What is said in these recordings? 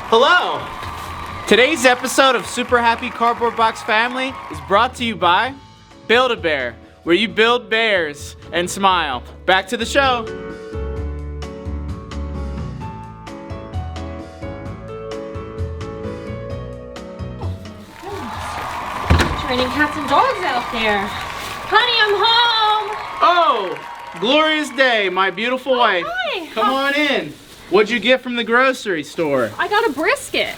Hello! Today's episode of Super Happy Cardboard Box Family is brought to you by Build-A-Bear, where you build bears and smile. Back to the show. Training cats and dogs out there. Honey, I'm home. Oh, glorious day, my beautiful wife. Hi. Come on in. What'd you get from the grocery store? I got a brisket.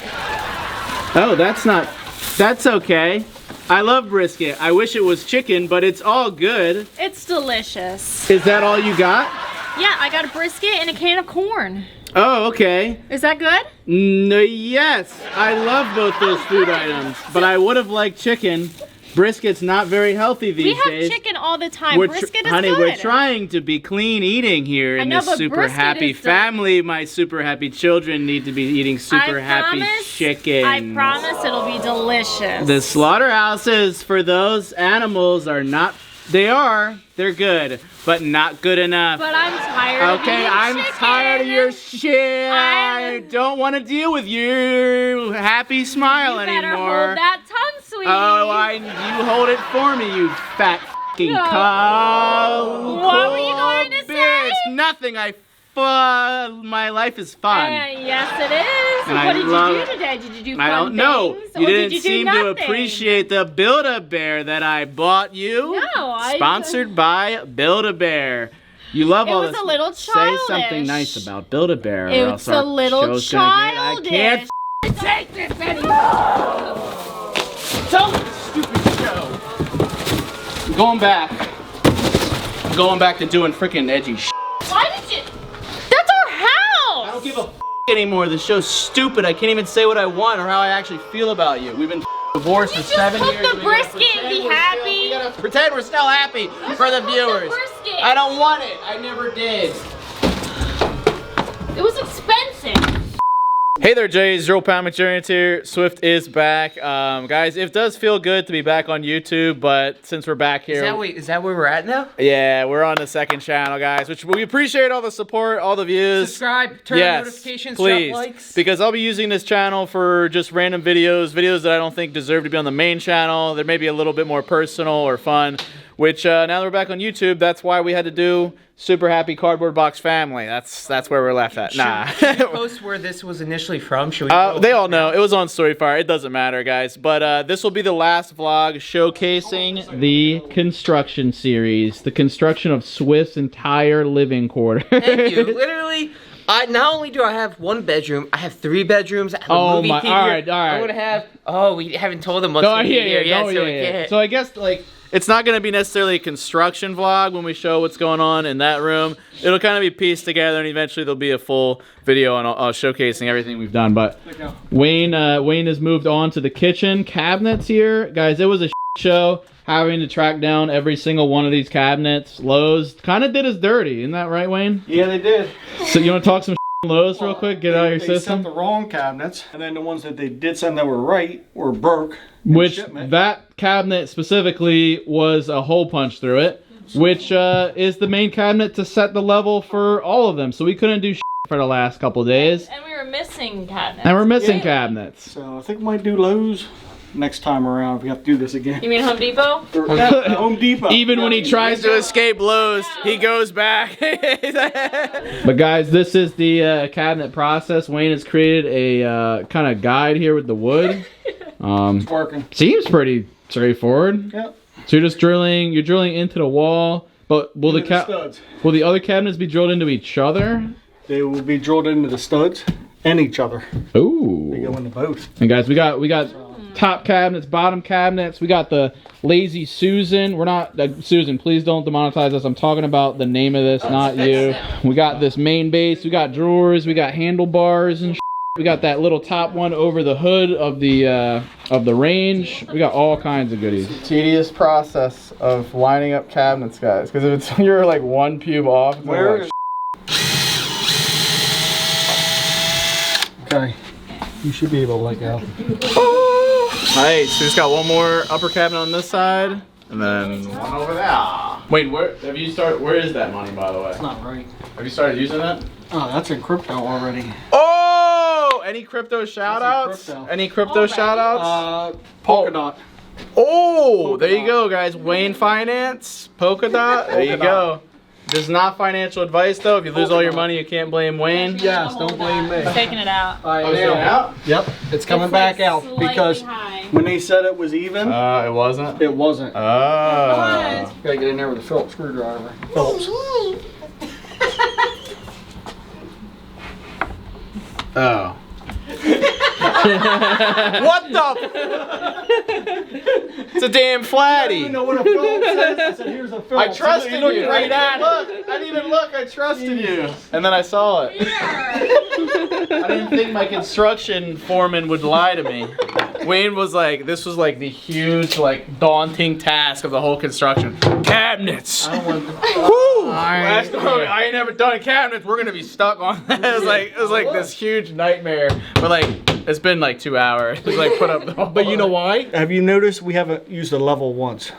Oh, that's okay. I love brisket. I wish it was chicken, but it's all good. It's delicious. Is that all you got? Yeah, I got a brisket and a can of corn. Oh, okay. Is that good? No, yes, I love both those food items, but I would have liked chicken. Brisket's not very healthy these days. We have chicken all the time. Brisket is honey, good. we're trying to be clean eating here in this super happy family. My super happy children need to be eating super happy chicken. I promise it'll be delicious. The slaughterhouses for those animals are not, they're good, but not good enough. But I'm tired of eating chicken. I'm tired of your shit. I don't want to deal with your happy smile anymore. You better hold that tongue, sweetie. Oh, you hold it for me, you fat f***ing cow. What were you going to say? Nothing. My life is fun. Yes, it is. And what did you do today? Did you do fun I don't know. things? You didn't seem to appreciate the Build-A-Bear that I bought you. No, Sponsored by Build-A-Bear. You love all this. It was a little childish. Say something nice about Build-A-Bear. It's a little childish. I can't take this anymore. Tell me this stupid show. I'm going back. I'm going back to doing freaking edgy shit. Why did you? That's our house. I don't give a f anymore. The show's stupid. I can't even say what I want or how I actually feel about you. We've been divorced for 7 years. Cook the brisket and be happy. We gotta pretend we're still happy for the viewers. I don't want it. I never did. It was expensive. Hey there, Jay. Zero Pound McGerians here. Swift is back. Guys, it does feel good to be back on YouTube, but since we're back here... Is that where we're at now? Yeah, we're on the second channel, guys, which we appreciate all the support, all the views. Subscribe, turn on notifications, please. drop likes. Because I'll be using this channel for just random videos that I don't think deserve to be on the main channel. They're maybe a little bit more personal or fun, which now that we're back on YouTube, that's why we had to do Super Happy Cardboard Box Family. That's where we're left at. Should we post where this was initially from? Should we they all know. It was on Storyfire. It doesn't matter, guys. But this will be the last vlog showcasing the construction series. The construction of Swift's entire living quarter. Thank you. Literally, not only do I have one bedroom, I have 3 bedrooms. I have a movie theater. All right. I'm gonna have. Oh, we haven't told them what's here. So I guess it's not going to be necessarily a construction vlog when we show what's going on in that room. It'll kind of be pieced together, and eventually there'll be a full video on showcasing everything we've done. But Wayne has moved on to the kitchen cabinets here. Guys, it was a show having to track down every single one of these cabinets. Lowe's kind of did us dirty. Isn't that right, Wayne? Yeah, they did. So you want to talk some Lowe's real quick? Get it out of your system? They sent the wrong cabinets, and then the ones that they did send that were right were broke. Which, that cabinet specifically was a hole punch through it, which is the main cabinet to set the level for all of them. So we couldn't do for the last couple days. And we were missing cabinets. Cabinets. So I think we might do Lowe's next time around if we have to do this again. You mean Home Depot? Home Depot. Even when he tries to escape Lowe's, he goes back. But guys, this is the cabinet process. Wayne has created a kind of guide here with the wood. It's working. Seems pretty straightforward. Yep. So you're drilling into the wall, but will the other cabinets be drilled into each other? They will be drilled into the studs and each other. Ooh. They go into both. And guys, we got top cabinets, bottom cabinets. We got the Lazy Susan. We're not Susan. Please don't demonetize us. I'm talking about the name of this, not you. We got this main base. We got drawers. We got handlebars and. We got that little top one over the hood of the range. We got all kinds of goodies. Tedious process of lining up cabinets, guys. Because if you're like one pube off, it's Okay. You should be able to let go. Alright, so we just got one more upper cabinet on this side, and then one over there. Wait, where is that money, by the way? It's not right. Have you started using that? Oh, that's in crypto already. Oh! Any crypto shout outs? crypto. Any crypto shout outs? Polka dot. Oh, there you go, guys. Wayne Finance, Polka Dot. There you go. This is not financial advice, though. If you lose all your money, you can't blame Wayne. Yes, don't blame me. He's taking it out. Oh, is it out? Yep, it's coming back out because when they said it was even, It wasn't. it wasn't. Oh. Gotta get in there with a Phillips screwdriver. Phillips. Oh. What the? It's a damn I flatty. didn't know what a Phillips is. I said, here's a Phillips. I trusted you. looked right at Look, I didn't even look. I trusted you. And then I saw it. I didn't think my construction foreman would lie to me. Wayne was like, this was like the huge, like, daunting task of the whole construction. Cabinets. Whew. I ain't never done cabinets. We're gonna be stuck on that. It was like this huge nightmare. But like, it's been like 2 hours. It's like put up the whole. But you know why? Have you noticed we haven't used a level once?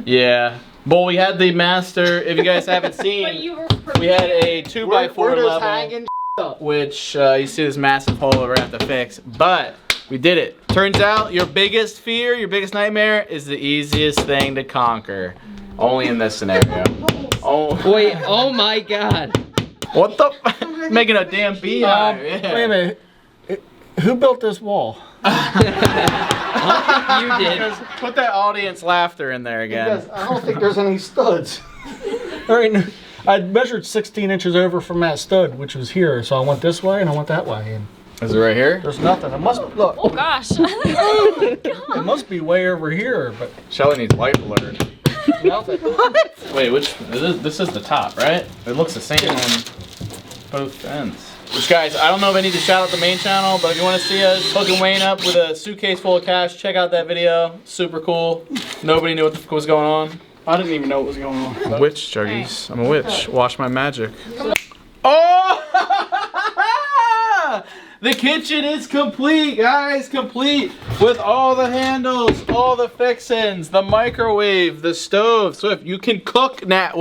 Yeah. But we had the master. If you guys haven't But seen, you were we had a 2x4 We're just level, hanging which you see this massive hole we're gonna have to fix. But we did it. Turns out your biggest fear, your biggest nightmare, is the easiest thing to conquer. Only in this scenario. Oh. Wait, oh my god. What the? Making a damn beehive. Yeah. Wait a minute. Who built this wall? You did. Put that audience laughter in there again. Because I don't think there's any studs. I measured 16 inches over from that stud, which was here. So I went this way and I went that way. And Is it right here? there's nothing. It must look. Oh gosh. It must be way over here, but Shelly needs life alert. nothing. Wait, this is the top, right? It looks the same on both ends. Which, guys, I don't know if I need to shout out the main channel, but if you want to see us hooking Wayne up with a suitcase full of cash, check out that video. Super cool. Nobody knew what the fuck was going on. I didn't even know what was going on. A witch, Juggies. I'm a witch. Wash my magic. Oh! The kitchen is complete, guys. Complete with all the handles, all the fixins, the microwave, the stove. So if you can cook now,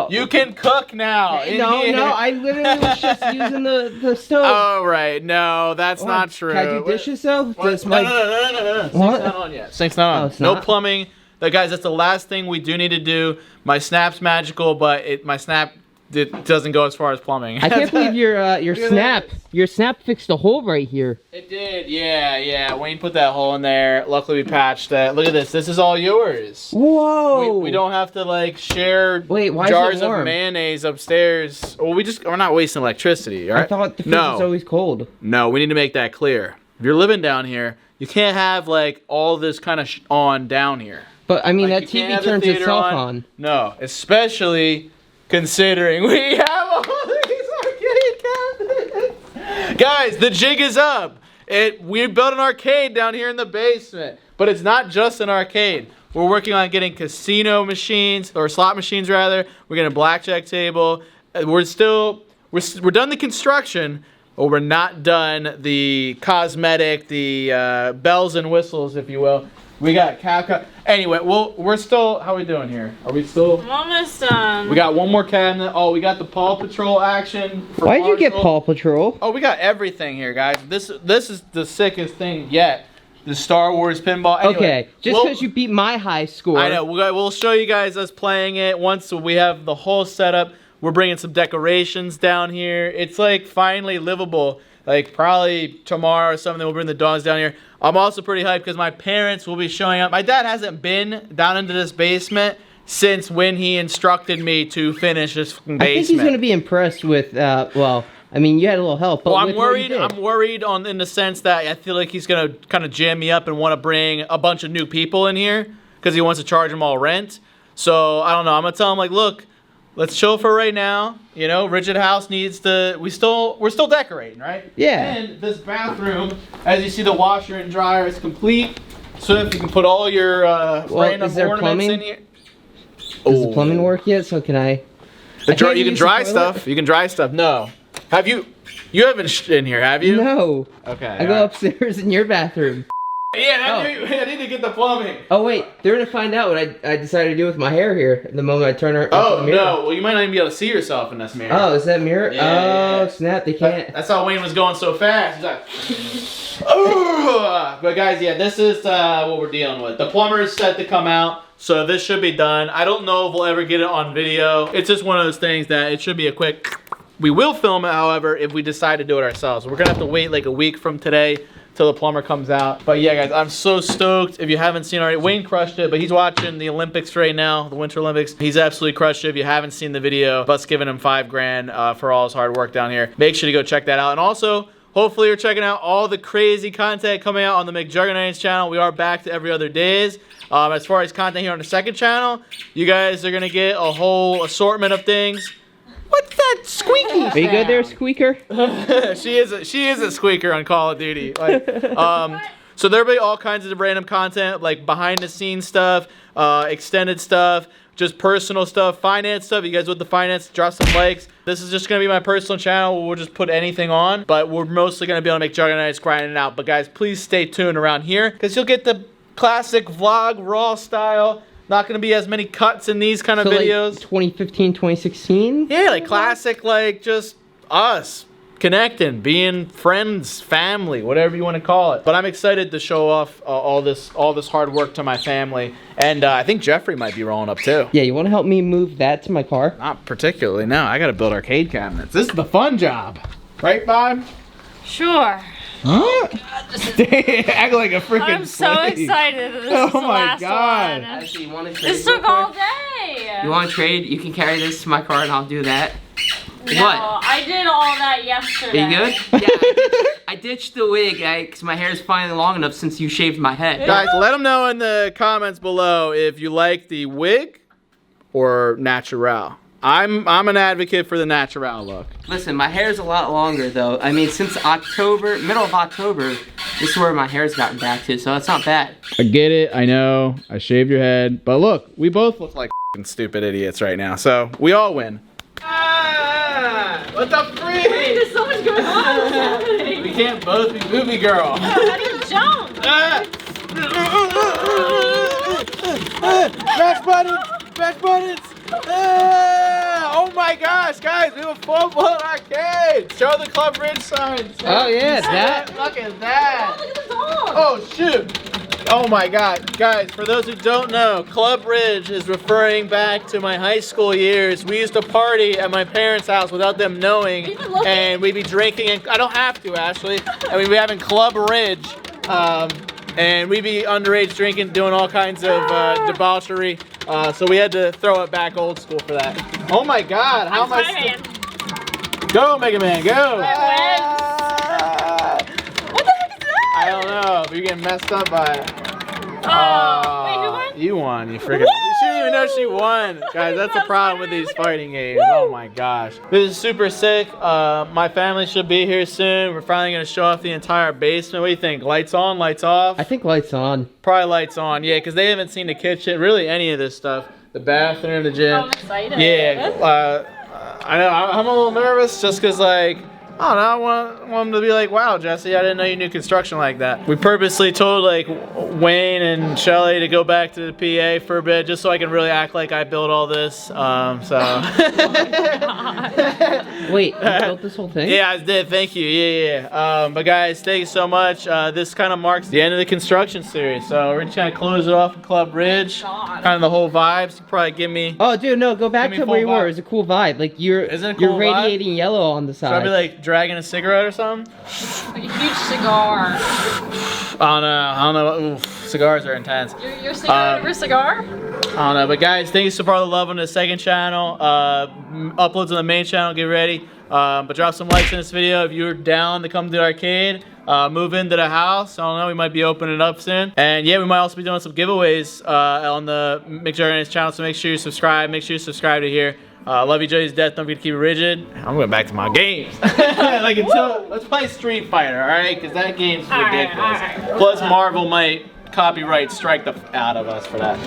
you can cook now. in here. No, I literally was just using the stove. Oh right, no, that's not true. Can I do dishes though? What? No. Sink's not on yet. Sink's not on. Oh, it's no not? plumbing. Guys, that's the last thing we do need to do. My snap's magical, but my snap doesn't go as far as plumbing. I can't believe your snap fixed a hole right here. It did, yeah. Wayne put that hole in there. Luckily, we patched that. Look at this. This is all yours. Whoa! We don't have to like share Wait, why is it jars of warm? mayonnaise upstairs. Well, we're not wasting electricity, all right? I thought the fridge was always cold. No, we need to make that clear. If you're living down here, you can't have like all this kind of on down here. But I mean, Like, that you can't TV have the turns theater itself on. No, especially considering we have all these arcade cabinets. Guys, the jig is up. We built an arcade down here in the basement, but it's not just an arcade. We're working on getting casino machines, or slot machines rather. We're getting a blackjack table. We're done the construction, but we're not done the cosmetic, the bells and whistles, if you will. We got Capcom. Anyway, we're still. How are we doing here? Are we still? I'm almost done. We got one more cabinet. Oh, we got the Paw Patrol action. Why did you get Paw Patrol? Oh, we got everything here, guys. This is the sickest thing yet. The Star Wars pinball. Anyway, Okay, just because you beat my high score. I know. We'll show you guys us playing it once we have the whole setup. We're bringing some decorations down here. It's like finally livable. Like probably tomorrow or something, we'll bring the dogs down here. I'm also pretty hyped because my parents will be showing up. My dad hasn't been down into this basement since when he instructed me to finish this basement. I think he's going to be impressed with, well, I mean, you had a little help, but well, with what you did. I'm worried in the sense that I feel like he's going to kind of jam me up and want to bring a bunch of new people in here because he wants to charge them all rent. So, I don't know. I'm going to tell him, like, look, let's chill for right now. You know, Rigid House needs to. We're still decorating, right? Yeah. And this bathroom, as you see, the washer and dryer is complete. So if you can put all your random is there ornaments plumbing? in here. Does the plumbing work yet? So can I? You can use dry the toilet? stuff. You can dry stuff. No. Have you? You haven't in here, have you? No. Okay. I go upstairs in your bathroom. Yeah, I need to get the plumbing. Oh wait, they're gonna find out what I decided to do with my hair here the moment I turn her into Oh the mirror. no, well you might not even be able to see yourself in this mirror. Oh, is that mirror? Yeah. Oh snap, they can't. That's how Wayne was going so fast. He's like, "Ugh." But guys, yeah, this is what we're dealing with. The plumber is set to come out, so this should be done. I don't know if we'll ever get it on video. It's just one of those things that it should be a quick. We will film it, however, if we decide to do it ourselves. We're gonna have to wait like a week from today till the plumber comes out. But yeah, guys, I'm so stoked. If you haven't seen already, Wayne crushed it, but he's watching the Olympics right now, the Winter Olympics. He's absolutely crushed it. If you haven't seen the video, us giving him $5 grand for all his hard work down here, make sure to go check that out. And also, hopefully you're checking out all the crazy content coming out on the McJuggernauts channel. We are back to every other days. As far as content here on the second channel, you guys are gonna get a whole assortment of things. What's that squeaky? Are you good there, Squeaker? she is a squeaker on Call of Duty. Like, so there'll be all kinds of random content, like behind the scenes stuff, extended stuff, just personal stuff, finance stuff. You guys with the finance, drop some likes. This is just gonna be my personal channel. We'll just put anything on, but we're mostly gonna be able to make Juggernauts grinding it out. But guys, please stay tuned around here because you'll get the classic vlog raw style. Not gonna be as many cuts in these kind of videos. Like 2015, 2016? Yeah, like classic, like just us connecting, being friends, family, whatever you want to call it. But I'm excited to show off all this hard work to my family, and I think Jeffrey might be rolling up too. Yeah, you want to help me move that to my car? Not particularly. No, I gotta build arcade cabinets. This is the fun job, right, Bob? Sure. Huh? Act like a freaking I'm so slave. excited that this is the last one. Actually, you want to trade? This took all day. You want to trade? You can carry this to my car and I'll do that. No, What? I did all that yesterday. Are you good? Yeah, I ditched the wig because my hair is finally long enough since you shaved my head. Guys, let them know in the comments below if you like the wig or natural. I'm an advocate for the natural look. Listen, my hair's a lot longer though. I mean, since October, middle of October, this is where my hair's gotten back to, so that's not bad. I get it. I know. I shaved your head. But look, we both look Like stupid idiots right now, so we all win. What the freak? There's so much going on. What's happening? We can't both be movie girl. How do you jump? Back buttons! Back buttons! Oh my gosh, guys, we have a full-blown arcade! Show the Club Ridge signs. Oh yeah, that. Look at that! Oh, look at the dog. Oh shoot! Oh my god, guys, for those who don't know, Club Ridge is referring back to my high school years. We used to party at my parents' house without them knowing, and we'd be drinking, and I don't have to, Ashley, and we'd be having Club Ridge, and we'd be underage drinking, doing all kinds of debauchery, so we had to throw it back old school for that. Oh my god, how am I... Go, Mega Man, go! What the heck is that? I don't know, but you're getting messed up by it. Wait, who won? You won, you freaking. She didn't even know she won. Guys, that's the problem with these fighting games. Oh my gosh. This is super sick. My family should be here soon. We're finally going to show off the entire basement. What do you think? Lights on, lights off? I think lights on. Probably lights on, yeah, because they haven't seen the kitchen, really any of this stuff. The bathroom, the gym. I'm excited. Yeah, I know, I'm a little nervous just because, like, I don't know, I want them to be like, wow, Jesse, I didn't know you knew construction like that. We purposely told, like, Wayne and Shelly to go back to the PA for a bit just so I can really act like I built all this, Wait, you built this whole thing? Yeah, I did, thank you, yeah. But guys, thank you so much. This kind of marks the end of the construction series, so we're just going to close it off at Club Ridge. Kind of the whole vibes. You probably give me... Oh, dude, no, go back Give to me where you full vibe. were. It was a cool vibe. Like, you're radiating yellow on the Should I side. be like dragging a cigarette or something? A huge cigar. I don't know. Oof, cigars are intense. You're cigar over cigar? I don't know, but guys, thank you so far for the love on the second channel. Uploads on the main channel, get ready. But drop some likes in this video if you're down to come to the arcade. Move into the house. I don't know, we might be opening it up soon. And yeah, we might also be doing some giveaways on the McJuggernauts channel, so make sure you subscribe. Make sure you subscribe to here. Love you, Joey's death. Don't forget to keep it rigid. I'm going back to my games. Like let's play Street Fighter, all right? Because that game's ridiculous. Plus, Marvel might copyright strike the out of us for that.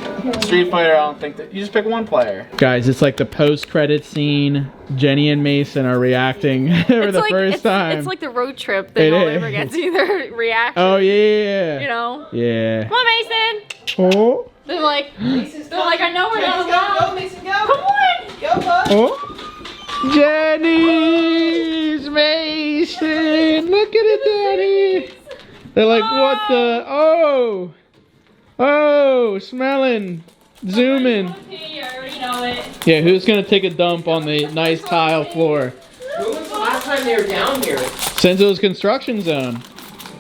Street Fighter, I don't think that. You just pick one player. Guys, it's like the post-credit scene. Jenny and Mason are reacting for the first time. It's like the road trip thing all over again. See their reaction. Oh yeah. You know. Yeah. Come on, Mason. Oh. They're like, I know we're not allowed. Mason, go! Come on. Go, bud! Oh. Jenny's Mason. Look at it, Daddy. They're like, what the? Oh. Oh, smelling. Zooming. I already know it. Yeah, who's gonna take a dump on the nice tile floor? When was the last time they were down here? Since it was construction zone.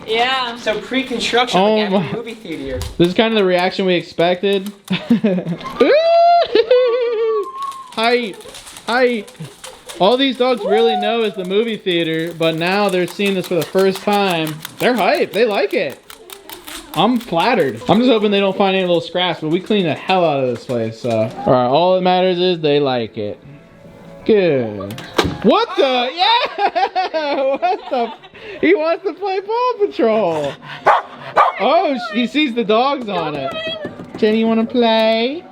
Yeah. So pre-construction, Oh like at my- the movie theater. This is kind of the reaction we expected. Hype. Hype. All these dogs really know is the movie theater, but now they're seeing this for the first time. They're hyped. They like it. I'm flattered. I'm just hoping they don't find any little scraps, but we clean the hell out of this place, so. All right, all that matters is they like it. Good. What the? Yeah! What the? He wants to play Paw Patrol. Oh, he sees the dogs on it. Jenny, you want to play?